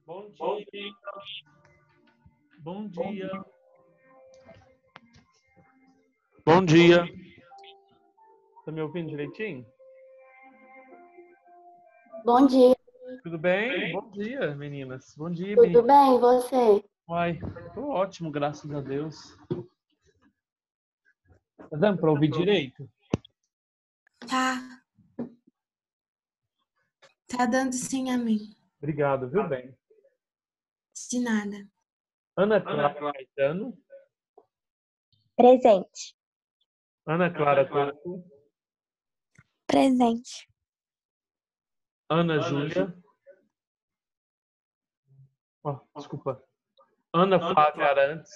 Bom dia. Bom dia. Bom dia. Tá me ouvindo direitinho? Bom dia. Tudo bem? Bom dia, meninas. Bom dia, Tudo meninas. bem, e você? Uai, tô ótimo, graças a Deus. Tá dando pra ouvir direito? Tá. Tá dando sim a mim. Obrigado, viu, bem? De nada. Ana Clara Caetano. Presente. Ana Clara Torto. Presente. Ana Júlia. Desculpa. Ana Flávia Arantes.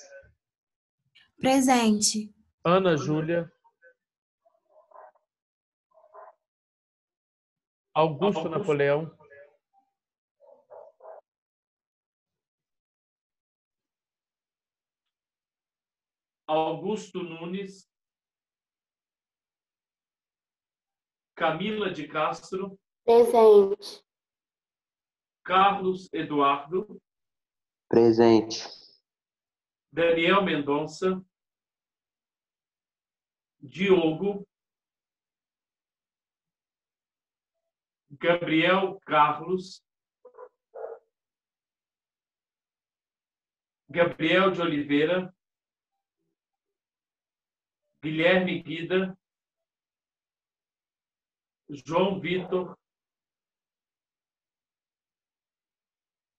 Presente. Ana Júlia. Augusto Napoleão. Augusto Nunes. Camila de Castro. Presente. Carlos Eduardo. Presente. Daniel Mendonça. Diogo. Gabriel Carlos. Gabriel de Oliveira. Guilherme Guida. João Vitor.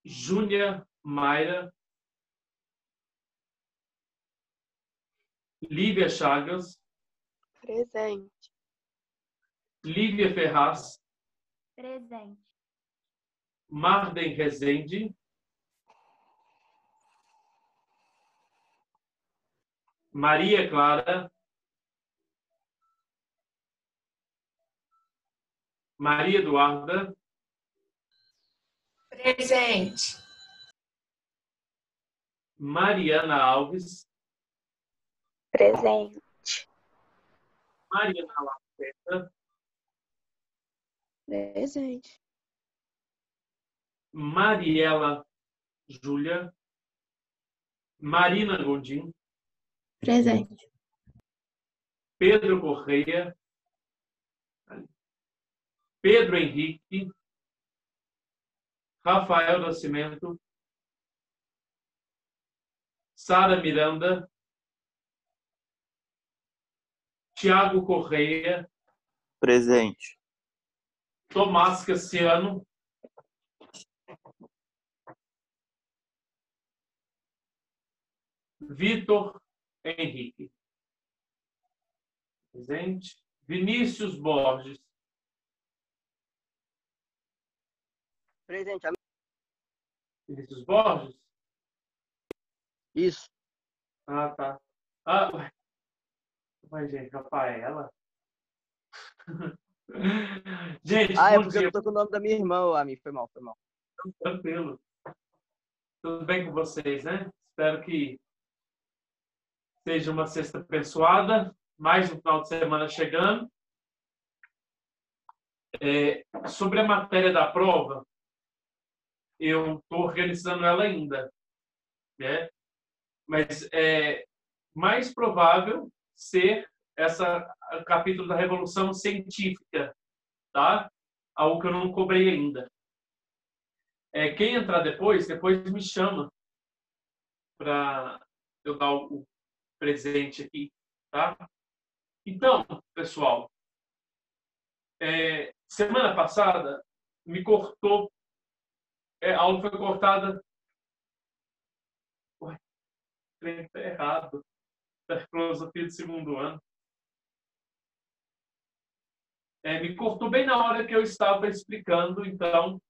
Júnia Mayra. Lívia Chagas. Presente. Lívia Ferraz. Presente. Marden Rezende. Maria Clara. Maria Eduarda. Presente. Mariana Alves. Presente. Mariana Lacerda. Presente. Mariela Júlia. Marina Gondim. Presente. Pedro Correia. Pedro Henrique. Rafael Nascimento. Sara Miranda. Tiago Correia. Presente. Tomás Cassiano. Vitor Henrique. Presente. Vinícius Borges. Presente. Vinícius Borges? Isso. Ah, tá. Ah, ué. Mas, gente, Rafaela? Gente, É bom porque dia. eu tô com o nome da minha irmã, amigo. Foi mal, foi mal. Tranquilo. Tudo bem com vocês, né? Espero que seja uma sexta abençoada. Mais um final de semana chegando. Sobre a matéria da prova, eu estou organizando ela ainda, né? Mas é mais provável ser o capítulo da Revolução Científica, tá? Algo que eu não cobrei ainda. Quem entrar depois me chama para eu dar o presente aqui, tá? Então, pessoal, Semana passada, me cortou. A aula foi cortada. Ué, está errado. Da filosofia do segundo ano. Me cortou bem na hora que eu estava explicando, então,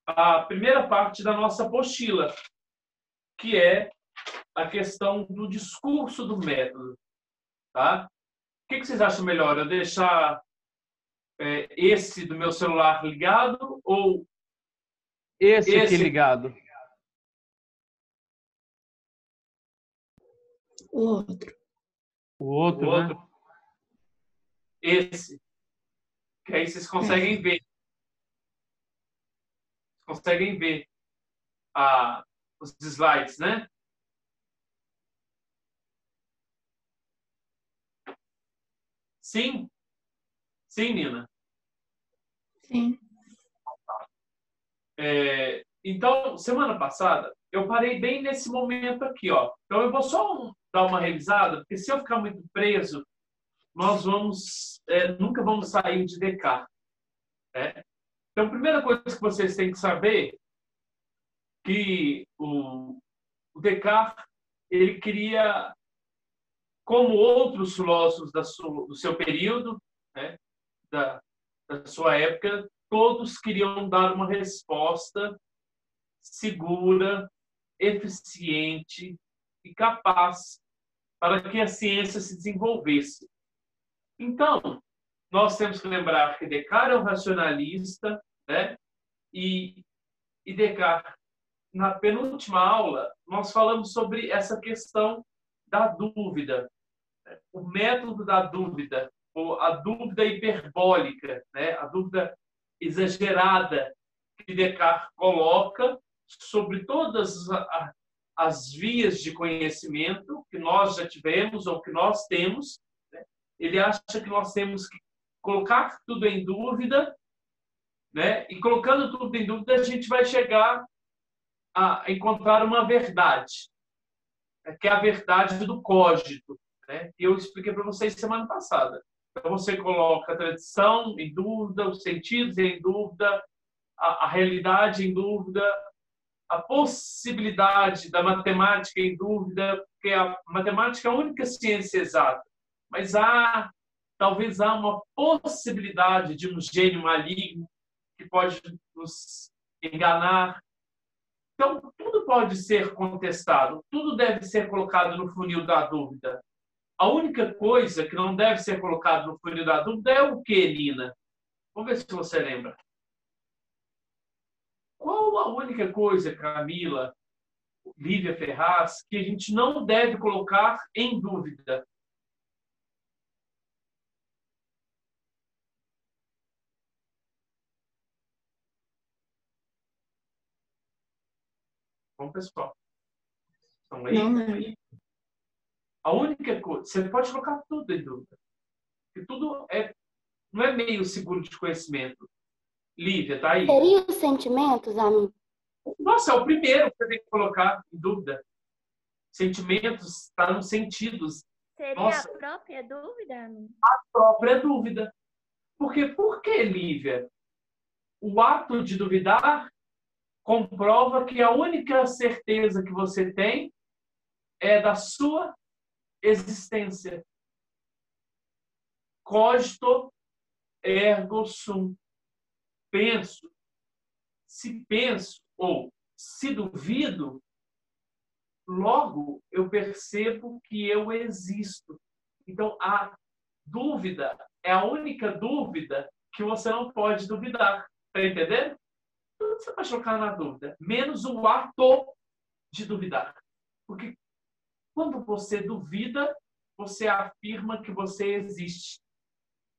a primeira parte da nossa apostila, que é a questão do discurso do método. Tá? O que vocês acham melhor? Eu deixar esse do meu celular ligado ou Esse aqui ligado. O outro. O outro, o né? outro? Esse. Que aí vocês conseguem ver. Conseguem ver os slides, né? Sim? Sim, Nina? Sim. Então, semana passada, eu parei bem nesse momento aqui, ó. Então, eu vou só dar uma revisada, porque se eu ficar muito preso, nós nunca vamos sair de Descartes. Né? Então, a primeira coisa que vocês têm que saber que o Descartes, ele queria, como outros filósofos do seu período, né, da sua época, todos queriam dar uma resposta segura, eficiente e capaz para que a ciência se desenvolvesse. Então, nós temos que lembrar que Descartes é um racionalista, né? E Descartes, na penúltima aula, nós falamos sobre essa questão da dúvida, né? O método da dúvida, ou a dúvida hiperbólica, né? A dúvida exagerada que Descartes coloca sobre todas as vias de conhecimento que nós já tivemos ou que nós temos. Né? Ele acha que nós temos que colocar tudo em dúvida, né? E colocando tudo em dúvida, a gente vai chegar a encontrar uma verdade, né? Que é a verdade do cogito, né? E eu expliquei para vocês semana passada. Então, você coloca a tradição em dúvida, os sentidos em dúvida, a realidade em dúvida, a possibilidade da matemática em dúvida, porque a matemática é a única ciência exata, mas talvez há uma possibilidade de um gênio maligno que pode nos enganar. Então, tudo pode ser contestado, tudo deve ser colocado no funil da dúvida. A única coisa que não deve ser colocado no funil da dúvida é o que, Nina? Vamos ver se você lembra. Qual a única coisa, Camila, Lívia Ferraz, que a gente não deve colocar em dúvida? Bom, pessoal. Estão aí? Não lembro. A única coisa... Você pode colocar tudo em dúvida. Porque tudo não é meio seguro de conhecimento. Lívia, tá aí? Seria os sentimentos, amigo? Nossa, é o primeiro que você tem que colocar em dúvida. Sentimentos está nos sentidos. Seria Nossa. a própria dúvida, amigo? A própria dúvida. Porque, por que, Lívia? O ato de duvidar comprova que a única certeza que você tem é da sua existência. Cogito ergo sum. Penso. Se penso ou se duvido, logo eu percebo que eu existo. Então, a dúvida é a única dúvida que você não pode duvidar. Está entendendo? Tudo você pode colocar na dúvida, menos o ato de duvidar. Porque quando você duvida, você afirma que você existe.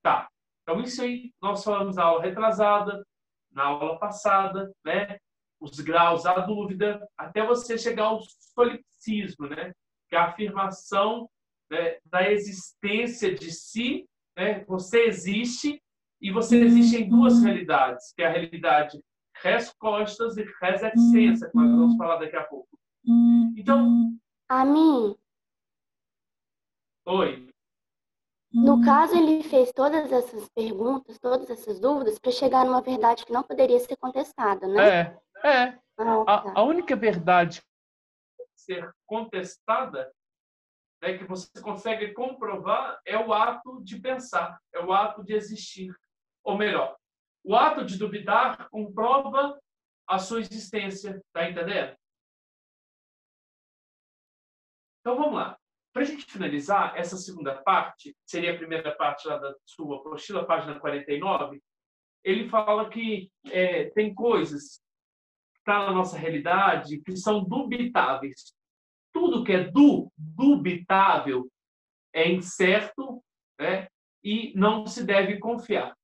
Tá. Então, isso aí nós falamos na aula retrasada, na aula passada, né? Os graus da dúvida, até você chegar ao solipsismo, né? Que é a afirmação, né, da existência de si, né? Você existe e você existe em duas realidades, que é a realidade res costas e res existência, que nós vamos falar daqui a pouco. Então, A mim, oi. No caso, ele fez todas essas perguntas, todas essas dúvidas, para chegar numa verdade que não poderia ser contestada, né? A única verdade ser contestada, que você consegue comprovar, é o ato de pensar, é o ato de existir. Ou melhor, o ato de duvidar comprova a sua existência, tá entendendo? Então vamos lá. Para a gente finalizar essa segunda parte, seria a primeira parte lá da sua apostila, página 49, ele fala que tem coisas que estão na nossa realidade que são dubitáveis. Tudo que é dubitável é incerto, né? E não se deve confiar.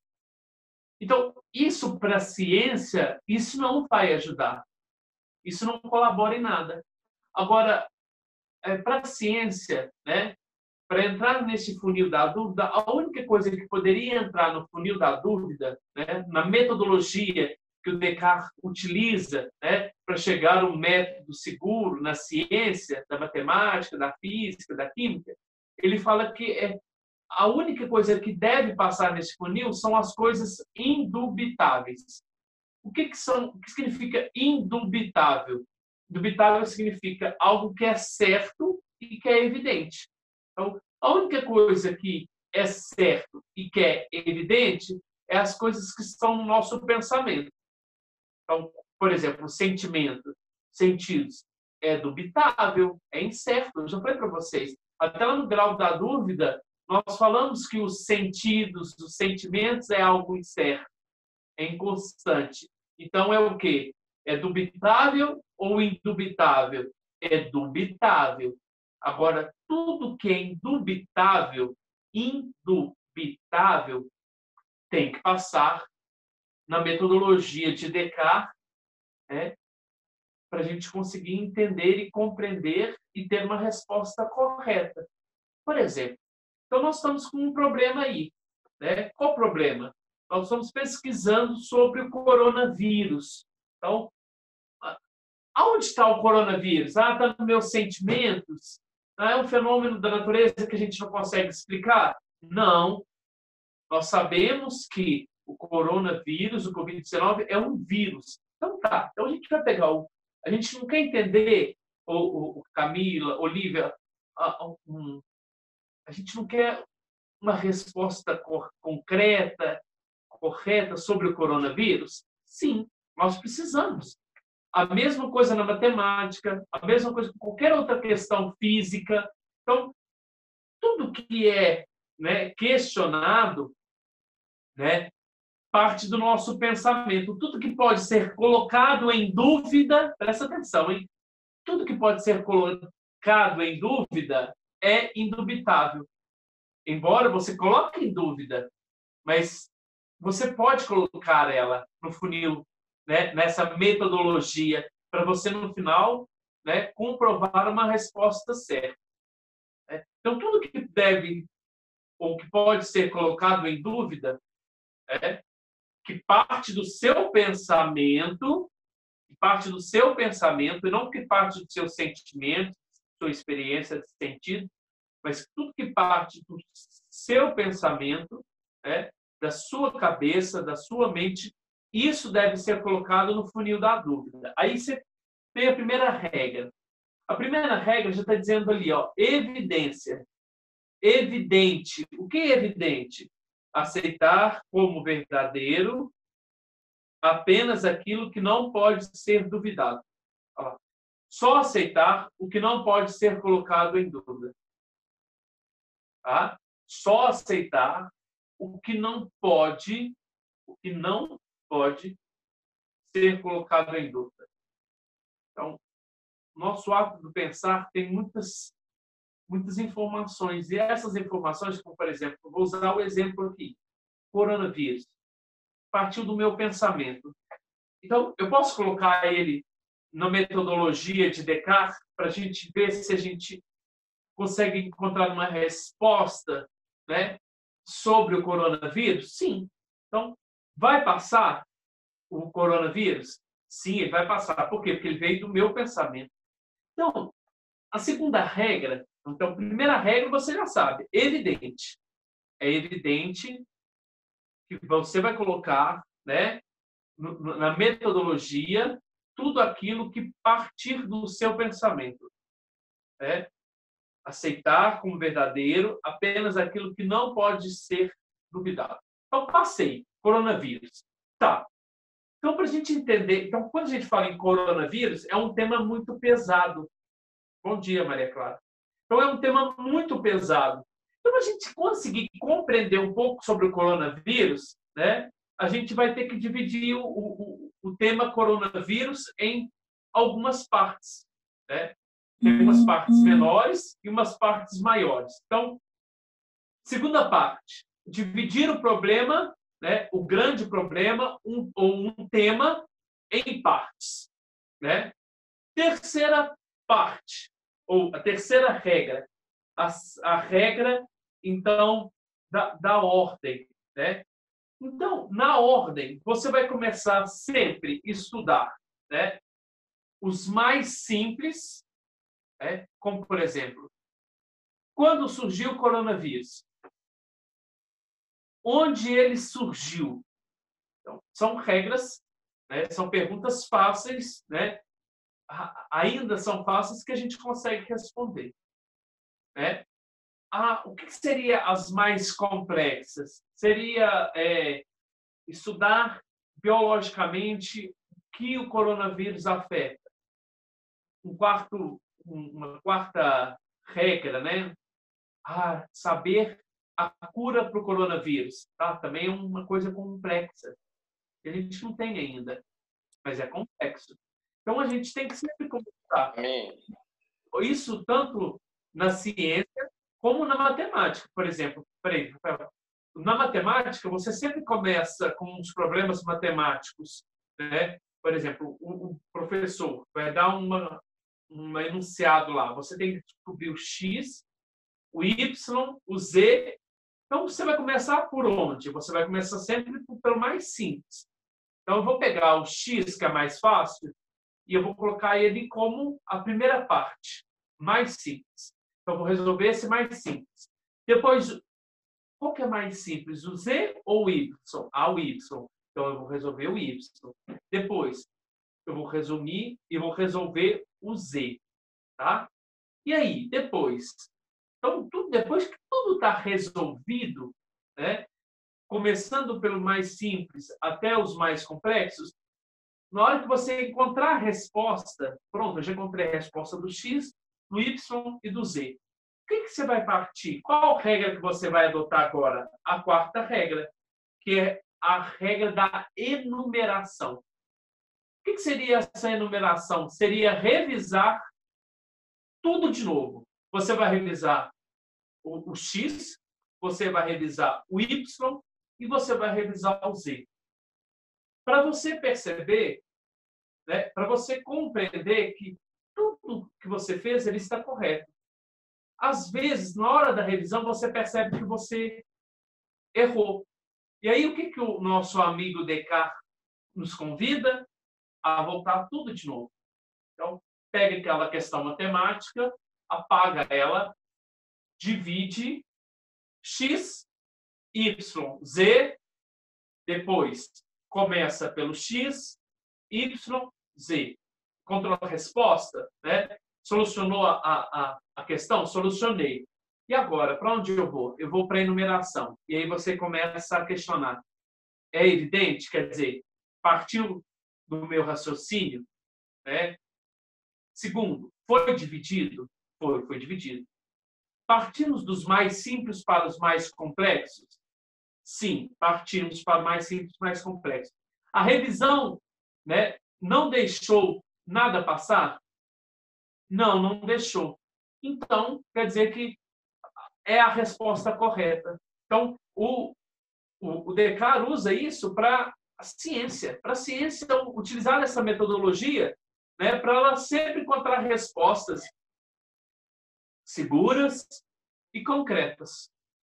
Então, isso para a ciência, isso não vai ajudar. Isso não colabora em nada. Agora, para a ciência, né? Para entrar nesse funil da dúvida, a única coisa que poderia entrar no funil da dúvida, né? Na metodologia que o Descartes utiliza, né? Para chegar a um método seguro na ciência, da matemática, da física, da química, ele fala que a única coisa que deve passar nesse funil são as coisas indubitáveis. O que significa indubitável? Indubitável significa algo que é certo e que é evidente. Então, a única coisa que é certo e que é evidente é as coisas que estão no nosso pensamento. Então, por exemplo, sentimento, sentidos, é dubitável, é incerto. Eu já falei para vocês. Até lá no grau da dúvida, nós falamos que os sentidos, os sentimentos é algo incerto, é inconstante. Então, é o quê? É dubitável ou indubitável? É dubitável. Agora, tudo que é indubitável, tem que passar na metodologia de Descartes, né, para a gente conseguir entender e compreender e ter uma resposta correta. Por exemplo, então nós estamos com um problema aí, né? Qual o problema? Nós estamos pesquisando sobre o coronavírus. Então, aonde está o coronavírus? Está nos meus sentimentos? É um fenômeno da natureza que a gente não consegue explicar? Não. Nós sabemos que o coronavírus, o Covid-19, é um vírus. Então tá. Então a gente vai pegar a gente não quer entender, Camila, Olivia, a gente não quer uma resposta concreta, correta sobre o coronavírus? Sim, nós precisamos. A mesma coisa na matemática, a mesma coisa com qualquer outra questão física. Então, tudo que é, né, questionado, né, parte do nosso pensamento. Tudo que pode ser colocado em dúvida, presta atenção, hein? Tudo que pode ser colocado em dúvida é indubitável. Embora você coloque em dúvida, mas você pode colocar ela no funil, né, nessa metodologia, para você, no final, né, comprovar uma resposta certa. Então, tudo que deve ou que pode ser colocado em dúvida, que parte do seu pensamento, e não que parte do seu sentimento, sua experiência de sentido, mas tudo que parte do seu pensamento, da sua cabeça, da sua mente, isso deve ser colocado no funil da dúvida. Aí você tem a primeira regra. A primeira regra já está dizendo ali, evidência. Evidente. O que é evidente? Aceitar como verdadeiro apenas aquilo que não pode ser duvidado. Só aceitar o que não pode ser colocado em dúvida. Tá? Só aceitar o que não pode ser colocado em dúvida. Então, nosso ato de pensar tem muitas informações. E essas informações, como por exemplo, vou usar o exemplo aqui, coronavírus, partiu do meu pensamento. Então, eu posso colocar ele na metodologia de Descartes para a gente ver se a gente consegue encontrar uma resposta, né, sobre o coronavírus? Sim. Então, vai passar o coronavírus? Sim, ele vai passar. Por quê? Porque ele veio do meu pensamento. Então, a segunda regra, então, a primeira regra você já sabe, evidente. é evidente que você vai colocar, né, na metodologia tudo aquilo que partir do seu pensamento, né? Aceitar como verdadeiro apenas aquilo que não pode ser duvidado. Então, passei, coronavírus. Tá. Então, para a gente entender, então, quando a gente fala em coronavírus, é um tema muito pesado. Bom dia, Maria Clara. Então, é um tema muito pesado. Então, para a gente conseguir compreender um pouco sobre o coronavírus, né, a gente vai ter que dividir o tema coronavírus em algumas partes, né? Tem umas partes menores e umas partes maiores. Então, segunda parte, dividir o problema, né, o grande problema, ou um tema, em partes, né? Terceira parte, ou a terceira regra, a regra, então, da ordem, né? Então, na ordem, você vai começar sempre a estudar, né, os mais simples, né, como, por exemplo, quando surgiu o coronavírus? Onde ele surgiu? Então, são regras, né, são perguntas fáceis, né, ainda são fáceis que a gente consegue responder, né? O que seria as mais complexas? Seria estudar biologicamente o que o coronavírus afeta. Uma quarta regra, né? Saber a cura para o coronavírus. Tá? Também é uma coisa complexa, que a gente não tem ainda, mas é complexo. Então, a gente tem que sempre conversar. Isso tanto na ciência como na matemática. Por exemplo, na matemática, você sempre começa com os problemas matemáticos, né? Por exemplo, o professor vai dar um enunciado lá. Você tem que descobrir o X, o Y, o Z. Então, você vai começar por onde? Você vai começar sempre pelo mais simples. Então, eu vou pegar o X, que é mais fácil, e eu vou colocar ele como a primeira parte, mais simples. Então, eu vou resolver esse mais simples. Depois, qual que é mais simples, o Z ou o Y? O Y. Então, eu vou resolver o Y. Depois, eu vou resumir e vou resolver o Z. Tá? E aí, depois? Então, depois que tudo está resolvido, né, começando pelo mais simples até os mais complexos, na hora que você encontrar a resposta, pronto, eu já encontrei a resposta do X, do Y e do Z. O que você vai partir? Qual regra que você vai adotar agora? A quarta regra, que é a regra da enumeração. O que seria essa enumeração? Seria revisar tudo de novo. Você vai revisar o X, você vai revisar o Y e você vai revisar o Z. Para você perceber, né, para você compreender que tudo que você fez, ele está correto. Às vezes, na hora da revisão, você percebe que você errou. E aí, o que o nosso amigo Descartes nos convida? A voltar tudo de novo. Então, pega aquela questão matemática, apaga ela, divide X, Y, Z, depois começa pelo X, Y, Z. Encontrou a resposta, né? Solucionou a questão? Solucionei. E agora, para onde eu vou? Eu vou para a enumeração. E aí você começa a questionar. É evidente? Quer dizer, partiu do meu raciocínio? Né? Segundo, foi dividido? Foi dividido. Partimos dos mais simples para os mais complexos? Sim, partimos para mais simples, mais complexos. A revisão, né, não deixou nada passar? Não deixou. Então, quer dizer que é a resposta correta. Então, o Descartes usa isso para a ciência utilizar essa metodologia, né, para ela sempre encontrar respostas seguras e concretas.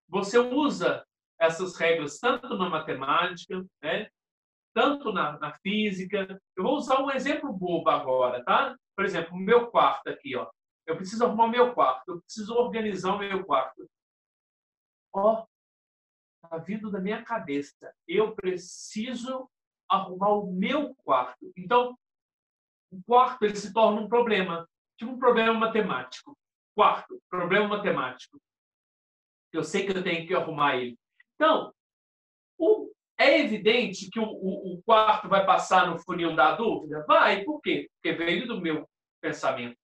Você usa essas regras tanto na matemática, né, tanto na física. Eu vou usar um exemplo bobo agora, tá? Por exemplo, o meu quarto aqui, ó. Eu preciso arrumar o meu quarto, eu preciso organizar o meu quarto. está vindo da minha cabeça. Eu preciso arrumar o meu quarto. Então, o quarto ele se torna um problema. Tipo um problema matemático. Quarto, problema matemático. Eu sei que eu tenho que arrumar ele. Então, é evidente que o quarto vai passar no funil da dúvida? Vai. Por quê? Porque veio do meu pensamento.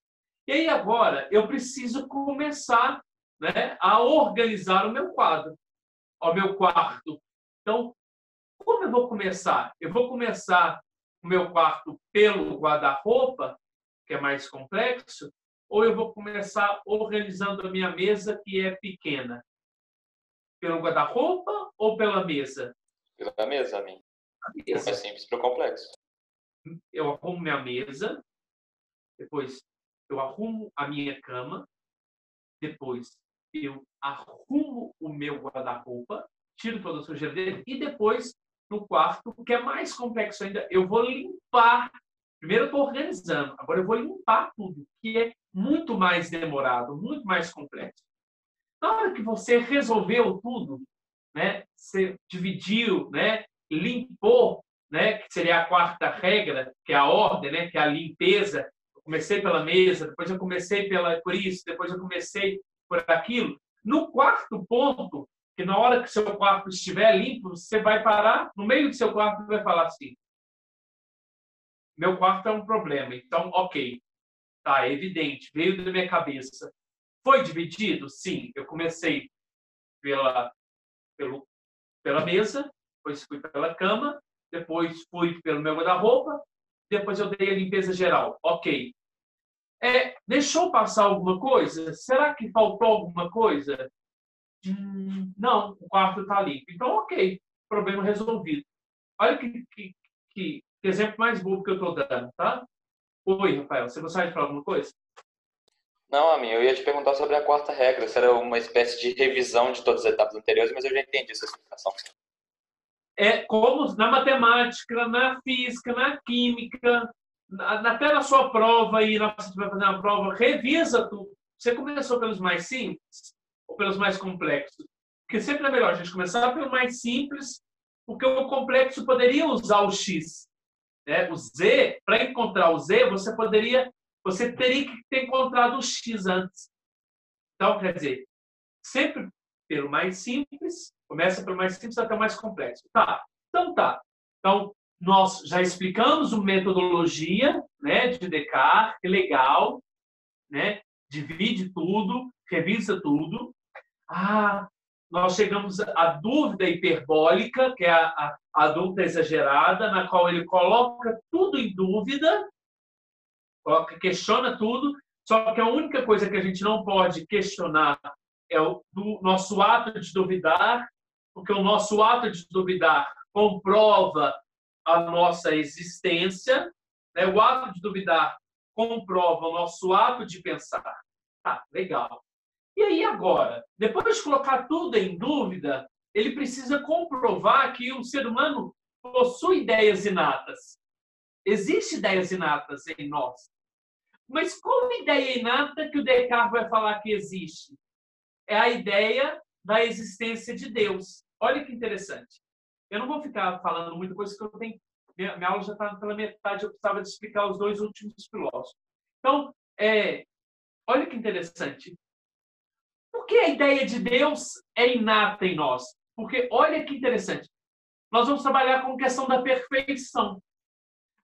E aí agora eu preciso começar, né, a organizar o meu quadro, o meu quarto. Então, como eu vou começar? Eu vou começar o meu quarto pelo guarda-roupa, que é mais complexo, ou eu vou começar organizando a minha mesa, que é pequena? Pelo guarda-roupa ou pela mesa? Pela mesa, amigo. É simples para o complexo. Eu arrumo minha mesa, depois eu arrumo a minha cama, depois eu arrumo o meu guarda-roupa, tiro toda a sujeira dele, e depois, no quarto, que é mais complexo ainda, eu vou limpar. Primeiro eu estou organizando, agora eu vou limpar tudo, que é muito mais demorado, muito mais complexo. Na hora que você resolveu tudo, né, você dividiu, né, limpou, né, que seria a quarta regra, que é a ordem, né, que é a limpeza. Eu comecei pela mesa, depois eu comecei por isso, depois eu comecei por aquilo. No quarto ponto, que na hora que seu quarto estiver limpo, você vai parar no meio do seu quarto e vai falar assim: meu quarto é um problema. Então, ok, tá, é evidente, veio da minha cabeça. Foi dividido? Sim, eu comecei pela mesa, depois fui pela cama, depois fui pelo meu guarda-roupa, depois eu dei a limpeza geral. Ok. Deixou passar alguma coisa? Será que faltou alguma coisa? Não, o quarto está limpo. Então, ok, problema resolvido. Olha que exemplo mais bobo que eu estou dando, tá? Oi, Rafael, você gostaria de falar alguma coisa? Não, amigo, eu ia te perguntar sobre a quarta regra, se era uma espécie de revisão de todas as etapas anteriores, mas eu já entendi essa explicação. É como na matemática, na física, na química, até na sua prova, e você vai fazer uma prova, revisa tudo. Você começou pelos mais simples ou pelos mais complexos? Porque sempre é melhor a gente começar pelo mais simples, porque o complexo poderia usar o X. Né? O Z, para encontrar o Z, você teria que ter encontrado o X antes. Então, quer dizer, sempre pelo mais simples, começa pelo mais simples até o mais complexo. Tá. Então, nós já explicamos a metodologia, né, de Descartes, que legal, né? Divide tudo, revisa tudo. Nós chegamos à dúvida hiperbólica, que é a dúvida exagerada, na qual ele coloca tudo em dúvida, questiona tudo, só que a única coisa que a gente não pode questionar é o nosso ato de duvidar, porque o nosso ato de duvidar comprova a nossa existência, né? O ato de duvidar comprova o nosso ato de pensar. Tá, legal. E aí agora, depois de colocar tudo em dúvida, ele precisa comprovar que o ser humano possui ideias inatas. Existem ideias inatas em nós. Mas qual ideia inata que o Descartes vai falar que existe? É a ideia da existência de Deus. Olha que interessante. Eu não vou ficar falando muita coisa, porque eu tenho... Minha aula já está pela metade, eu precisava de explicar os dois últimos filósofos. Então, olha que interessante. Por que a ideia de Deus é inata em nós? Porque, olha que interessante. Nós vamos trabalhar com a questão da perfeição.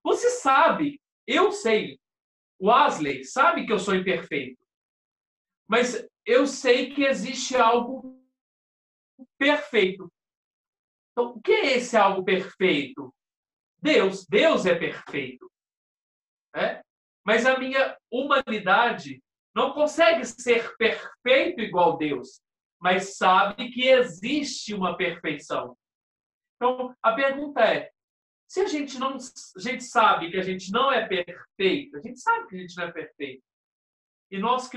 Você sabe, eu sei, o Wesley sabe que eu sou imperfeito. Mas eu sei que existe algo perfeito. Então, o que é esse algo perfeito? Deus. Deus é perfeito. Mas a minha humanidade não consegue ser perfeito igual Deus, mas sabe que existe uma perfeição. Então, a pergunta é, se a gente sabe que a gente não é perfeito, a gente sabe que a gente não é perfeito, e nós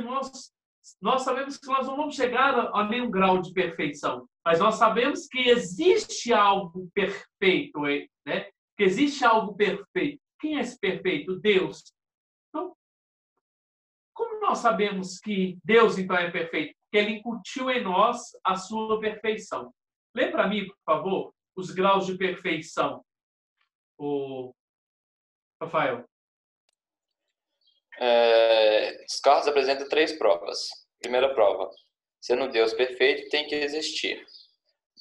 sabemos que nós não vamos chegar a nenhum grau de perfeição, mas nós sabemos que existe algo perfeito, né? Que existe algo perfeito. Quem é esse perfeito? Deus. Então, como nós sabemos que Deus, então, é perfeito? Porque Ele incutiu em nós a sua perfeição. Lê para mim, por favor, os graus de perfeição. O Rafael. Descartes apresenta 3 provas. Primeira prova. Sendo Deus perfeito, tem que existir.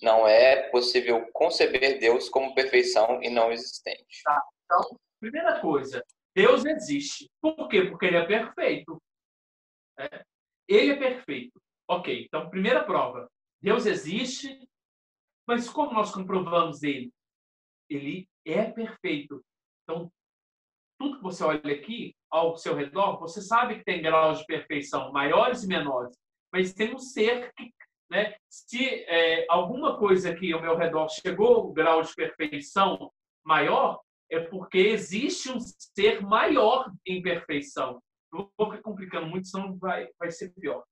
Não é possível conceber Deus como perfeição e não existente. Tá. Então, primeira coisa, Deus existe. Por quê? Porque ele é perfeito. Ele é perfeito. Ok, então, primeira prova. Deus existe, mas como nós comprovamos ele? Ele é perfeito. Então, tudo que você olha aqui, ao seu redor, você sabe que tem graus de perfeição maiores e menores, mas tem um ser que, né, se alguma coisa aqui ao meu redor chegou ao grau de perfeição maior, é porque existe um ser maior em perfeição. Eu vou ficar complicando muito, senão vai ser pior.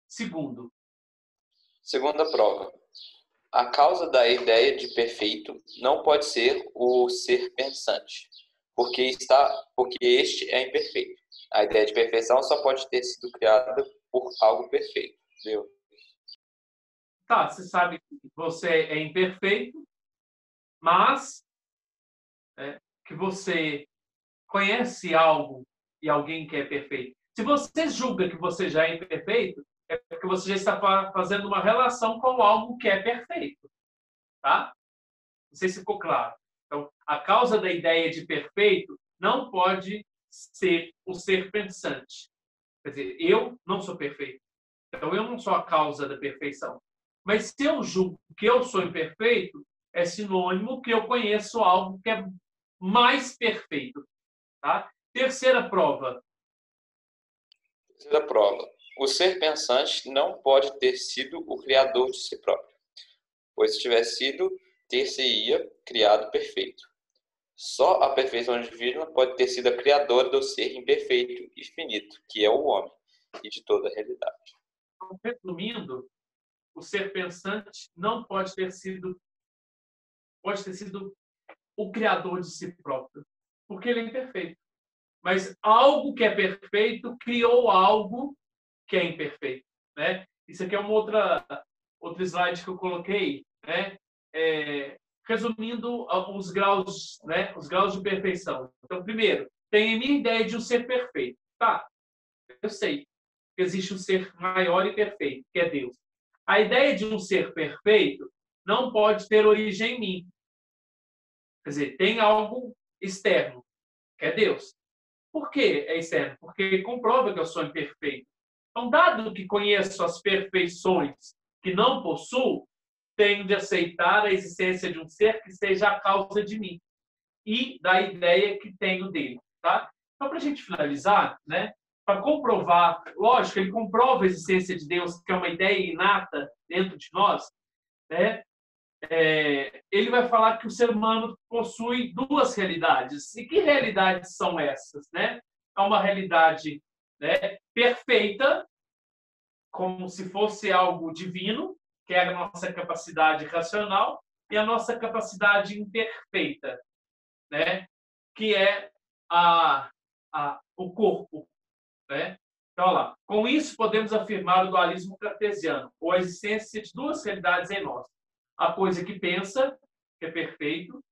Segunda prova. A causa da ideia de perfeito não pode ser o ser pensante, porque este é imperfeito. A ideia de perfeição só pode ter sido criada por algo perfeito. Deus. Tá, você sabe que você é imperfeito, mas que você conhece algo e alguém que é perfeito. Se você julga que você já é imperfeito, é porque você já está fazendo uma relação com algo que é perfeito. Tá? Não sei se ficou claro. Então, a causa da ideia de perfeito não pode ser o ser pensante. Quer dizer, eu não sou perfeito. Então, eu não sou a causa da perfeição. Mas se eu julgo que eu sou imperfeito, é sinônimo que eu conheço algo que é mais perfeito. Tá? Terceira prova. O ser pensante não pode ter sido o criador de si próprio, pois se tivesse sido, ter-se-ia criado perfeito. Só a perfeição divina pode ter sido a criadora do ser imperfeito e finito, que é o homem, e de toda a realidade. Resumindo, o ser pensante não pode ter sido o criador de si próprio, porque ele é imperfeito. Mas algo que é perfeito criou algo que é imperfeito, né? Isso aqui é uma outro slide que eu coloquei, né? Resumindo os graus, né? Os graus de perfeição. Então, primeiro, tem a minha ideia de um ser perfeito. Tá, eu sei que existe um ser maior e perfeito, que é Deus. A ideia de um ser perfeito não pode ter origem em mim. Quer dizer, tem algo externo, que é Deus. Por que é externo? Porque comprova que eu sou imperfeito. Então, dado que conheço as perfeições que não possuo, tenho de aceitar a existência de um ser que seja a causa de mim e da ideia que tenho dele. Tá? Então, para a gente finalizar, né, para comprovar, lógico, ele comprova a existência de Deus, que é uma ideia inata dentro de nós, né? Ele vai falar que o ser humano possui 2 realidades. E que realidades são essas? Né? É uma realidade, né, perfeita, como se fosse algo divino, que é a nossa capacidade racional, e a nossa capacidade imperfeita, né, que é o corpo. Né? Então, olha lá. Com isso, podemos afirmar o dualismo cartesiano, ou a existência de 2 realidades em nós. A coisa que pensa, que é perfeito,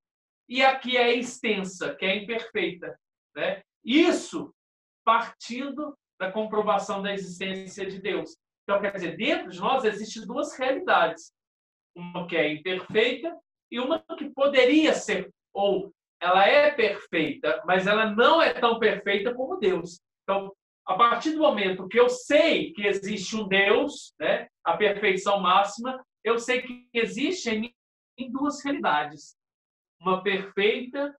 e a que é extensa, que é imperfeita. Né? Isso partindo da comprovação da existência de Deus. Então, quer dizer, dentro de nós existem 2 realidades. Uma que é imperfeita e uma que poderia ser, ou ela é perfeita, mas ela não é tão perfeita como Deus. Então, a partir do momento que eu sei que existe um Deus, né, a perfeição máxima, eu sei que existe em mim 2 realidades, uma perfeita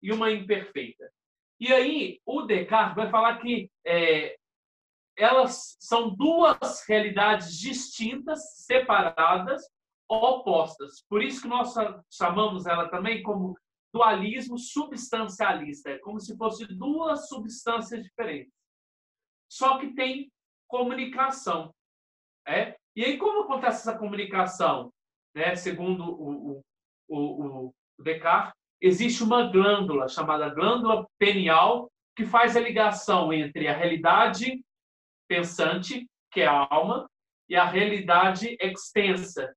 e uma imperfeita. E aí, o Descartes vai falar que elas são 2 realidades distintas, separadas, opostas. Por isso que nós chamamos ela também como dualismo substancialista. É como se fossem 2 substâncias diferentes. Só que tem comunicação. E aí, como acontece essa comunicação? Né? Segundo o Descartes, existe uma glândula chamada glândula pineal que faz a ligação entre a realidade pensante, que é a alma, e a realidade extensa,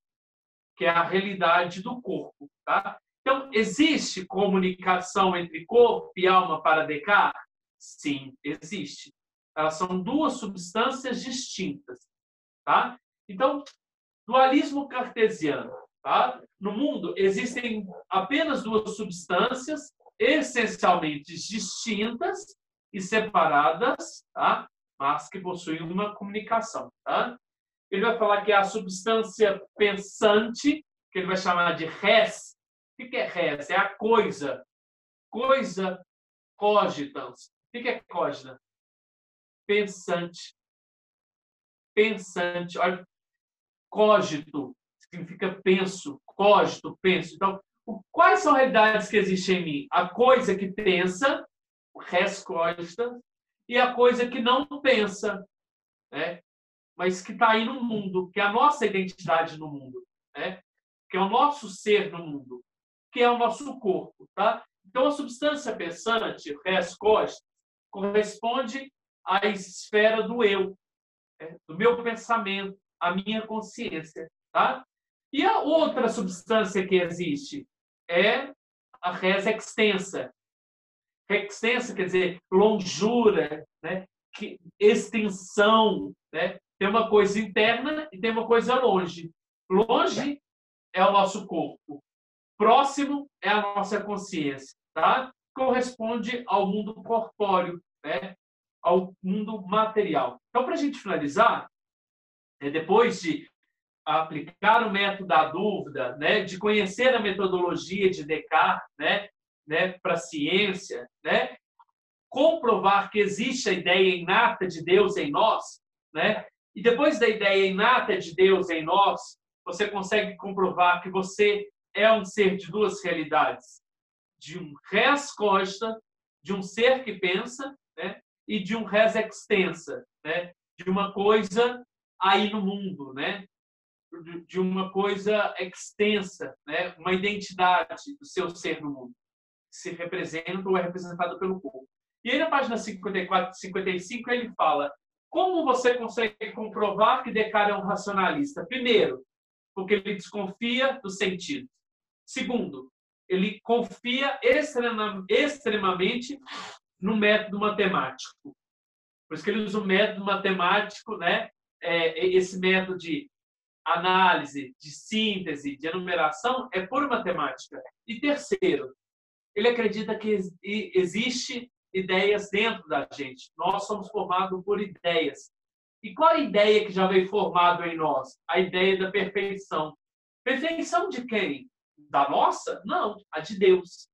que é a realidade do corpo. Tá? Então, existe comunicação entre corpo e alma para Descartes? Sim, existe. Elas são duas substâncias distintas. Tá? Então, dualismo cartesiano. Tá? No mundo, existem apenas duas substâncias essencialmente distintas e separadas, tá? Mas que possuem uma comunicação. Tá? Ele vai falar que é a substância pensante, que ele vai chamar de res. O que é res? É a coisa. Coisa cogitans. O que é cogita? Pensante. Pensante. Olha, cogito significa penso. Cogito, penso. Então, quais são as realidades que existem em mim? A coisa que pensa, o res cogitans, e a coisa que não pensa, né? Mas que está aí no mundo, que é a nossa identidade no mundo, né? Que é o nosso ser no mundo, que é o nosso corpo. Tá? Então, a substância pensante, res cogitans, corresponde à esfera do eu, né? Do meu pensamento, a minha consciência. Tá? E a outra substância que existe é a res extensa. Extensa quer dizer longura, né? Extensão, né? Tem uma coisa interna e tem uma coisa longe. Longe é o nosso corpo. Próximo é a nossa consciência. Tá? Corresponde ao mundo corpóreo, né? Ao mundo material. Então, para a gente finalizar, depois de aplicar o método da dúvida, né? De conhecer a metodologia de Descartes, né? Para a ciência, né? Comprovar que existe a ideia inata de Deus em nós, né? E depois da ideia inata de Deus em nós, você consegue comprovar que você é um ser de duas realidades, de um res cogita, de um ser que pensa, né? E de um res extensa, né? De uma coisa aí no mundo, né? De uma coisa extensa, né? Uma identidade do seu ser no mundo, que se representa ou é representado pelo corpo. E aí, na página 54 e 55, ele fala: como você consegue comprovar que Descartes é um racionalista? Primeiro, porque ele desconfia dos sentidos. Segundo, ele confia extremamente no método matemático. Por isso que ele usa o método matemático, né? Esse método de análise, de síntese, de enumeração, é pura matemática. E terceiro, ele acredita que existe ideias dentro da gente. Nós somos formados por ideias. E qual a ideia que já veio formada em nós? A ideia da perfeição. Perfeição de quem? Da nossa? Não, a de Deus.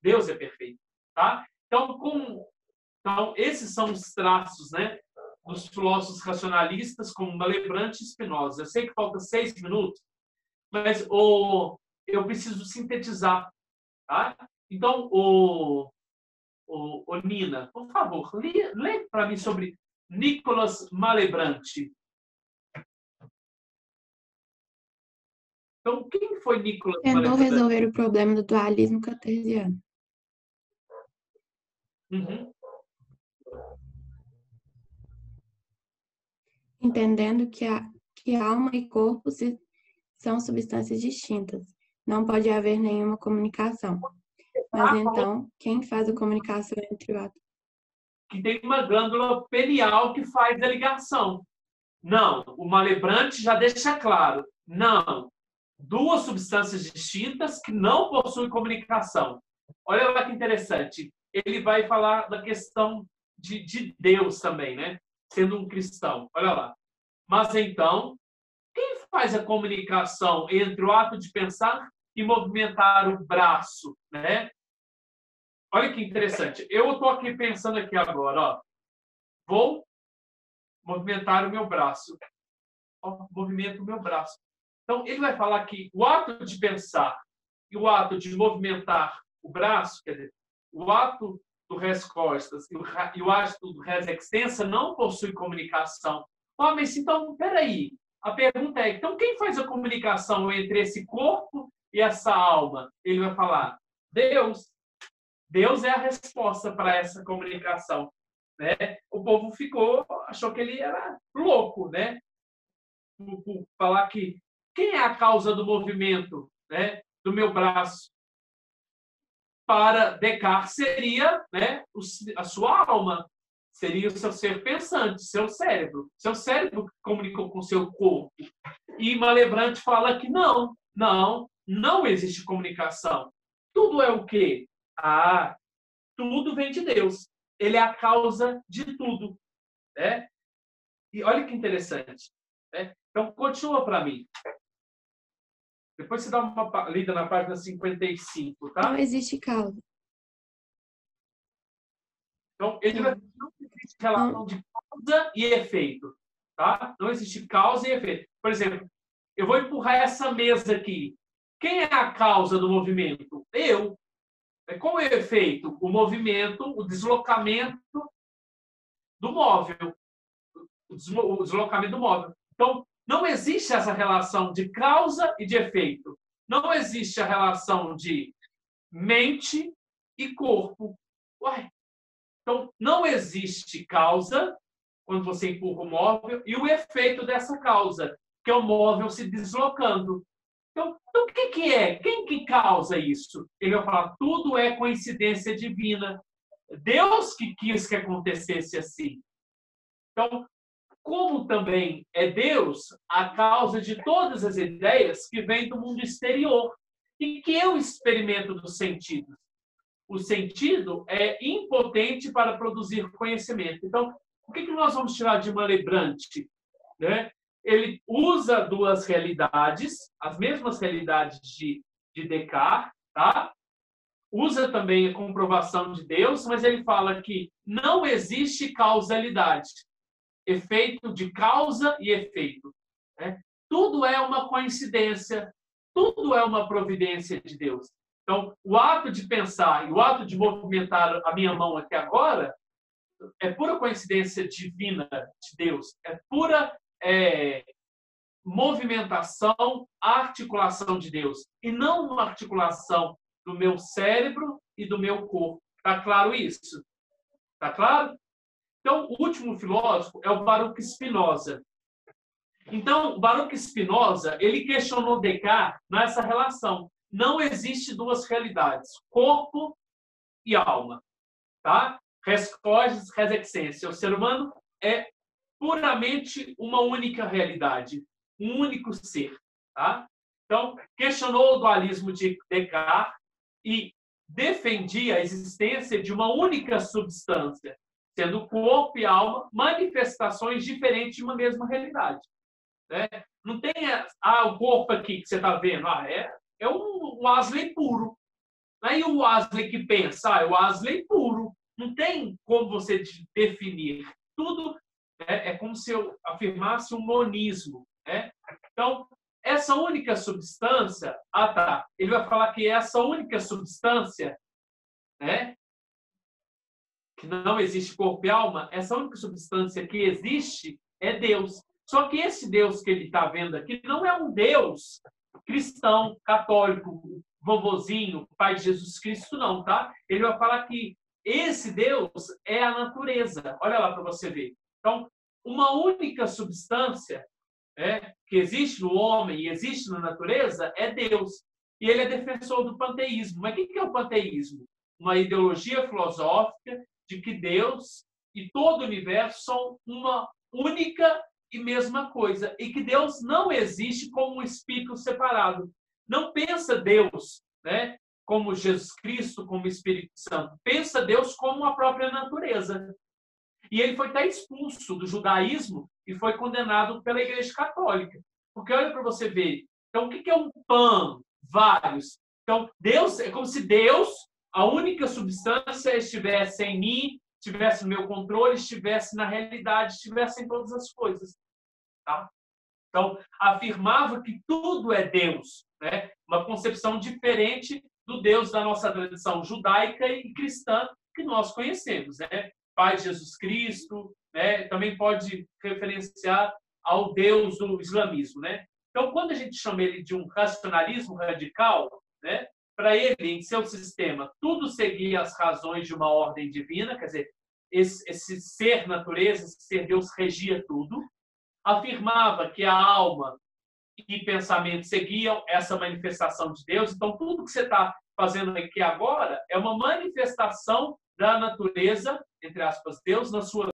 Deus é perfeito. Tá? Então, esses são os traços, né, dos filósofos racionalistas como Malebranche e Spinoza. Eu sei que falta 6 minutos, mas eu preciso sintetizar. Tá? Então, Nina, por favor, lê para mim sobre Nicolas Malebranche. Então, quem foi Nicolas Tentou Malebranche? resolver o problema do dualismo cartesiano. Uhum. Entendendo que alma e corpo são substâncias distintas. Não pode haver nenhuma comunicação. Mas então, quem faz a comunicação entre o átomo? Que tem uma glândula perineal que faz a ligação. Não, o Malebranche já deixa claro. Não, duas substâncias distintas que não possuem comunicação. Olha lá que interessante. Ele vai falar da questão de Deus também, né? Sendo um cristão. Olha lá. Mas então, quem faz a comunicação entre o ato de pensar e movimentar o braço, né? Olha que interessante. Eu estou aqui pensando aqui agora, ó. Vou movimentar o meu braço. Ó, movimento o meu braço. Então, ele vai falar que o ato de pensar e o ato de movimentar o braço, quer dizer, o ato do res costas e o ato do res extensa não possui comunicação. Ah, mas então, peraí. A pergunta é, então, quem faz a comunicação entre esse corpo e essa alma? Ele vai falar, Deus. Deus é a resposta para essa comunicação, né? O povo achou que ele era louco, né? Por falar que quem é a causa do movimento, né, do meu braço? Para Descartes seria, né, a sua alma, seria o seu ser pensante, seu cérebro. Seu cérebro comunicou com o seu corpo. E Malebranche fala que não existe comunicação. Tudo é o quê? Tudo vem de Deus. Ele é a causa de tudo. Né? E olha que interessante. Né? Então, continua para mim. Depois você dá uma lida na página 55, tá? Não existe causa. Então, ele vai dizer que não existe relação de causa e efeito. Tá? Não existe causa e efeito. Por exemplo, eu vou empurrar essa mesa aqui. Quem é a causa do movimento? Eu. Qual é o efeito? O movimento, o deslocamento do móvel. O deslocamento do móvel. Então, não existe essa relação de causa e de efeito. Não existe a relação de mente e corpo. Ué. Então, não existe causa quando você empurra o móvel e o efeito dessa causa, que é o móvel se deslocando. Então o que é? Quem que causa isso? Ele vai falar, tudo é coincidência divina. Deus que quis que acontecesse assim. Então, como também é Deus a causa de todas as ideias que vêm do mundo exterior e que eu experimento dos sentidos. O sentido é impotente para produzir conhecimento. Então, o que nós vamos tirar de Malebranche? Né? Ele usa duas realidades, as mesmas realidades de Descartes, tá? Usa também a comprovação de Deus, mas ele fala que não existe causalidade, efeito de causa e efeito. Né? Tudo é uma coincidência, tudo é uma providência de Deus. Então, o ato de pensar e o ato de movimentar a minha mão aqui agora é pura coincidência divina de Deus, é pura movimentação, articulação de Deus, e não uma articulação do meu cérebro e do meu corpo. Está claro isso? Está claro? Então, o último filósofo é o Baruch Spinoza. Então, o Baruch Spinoza, ele questionou Descartes nessa relação. Não existe duas realidades, corpo e alma. Tá? Res cogis, res essência. O ser humano é puramente uma única realidade, um único ser. Tá? Então, questionou o dualismo de Descartes e defendia a existência de uma única substância, sendo corpo e alma manifestações diferentes de uma mesma realidade. Né? Não tem o corpo aqui que você está vendo, é um Wesley puro. E o Wesley que pensa, é o Wesley puro. Não tem como você definir. Tudo é como se eu afirmasse um monismo. Né? Então, essa única substância, ele vai falar que essa única substância, né, que não existe corpo e alma, essa única substância que existe é Deus. Só que esse Deus que ele está vendo aqui não é um Deus cristão, católico, vovozinho, pai de Jesus Cristo, não, tá? Ele vai falar que esse Deus é a natureza. Olha lá para você ver. Então, uma única substância que existe no homem e existe na natureza é Deus. E ele é defensor do panteísmo. Mas o que é o panteísmo? Uma ideologia filosófica de que Deus e todo o universo são uma única e mesma coisa. E que Deus não existe como um espírito separado. Não pensa Deus, né, como Jesus Cristo, como Espírito Santo. Pensa Deus como a própria natureza. E ele foi até expulso do judaísmo e foi condenado pela Igreja Católica. Porque olha para você ver. Então, o que é um pan? Vários. Então, Deus é como se Deus, a única substância, estivesse em mim, estivesse no meu controle, estivesse na realidade, estivesse em todas as coisas. Tá? Então, afirmava que tudo é Deus. Né? Uma concepção diferente do Deus da nossa tradição judaica e cristã que nós conhecemos. Né? Pai de Jesus Cristo, né? Também pode referenciar ao Deus do islamismo. Né? Então, quando a gente chama ele de um racionalismo radical, né? Para ele, em seu sistema, tudo seguia as razões de uma ordem divina, quer dizer, esse ser natureza, esse ser Deus regia tudo, afirmava que a alma e pensamento seguiam essa manifestação de Deus. Então, tudo que você está fazendo aqui agora é uma manifestação da natureza, entre aspas, Deus na sua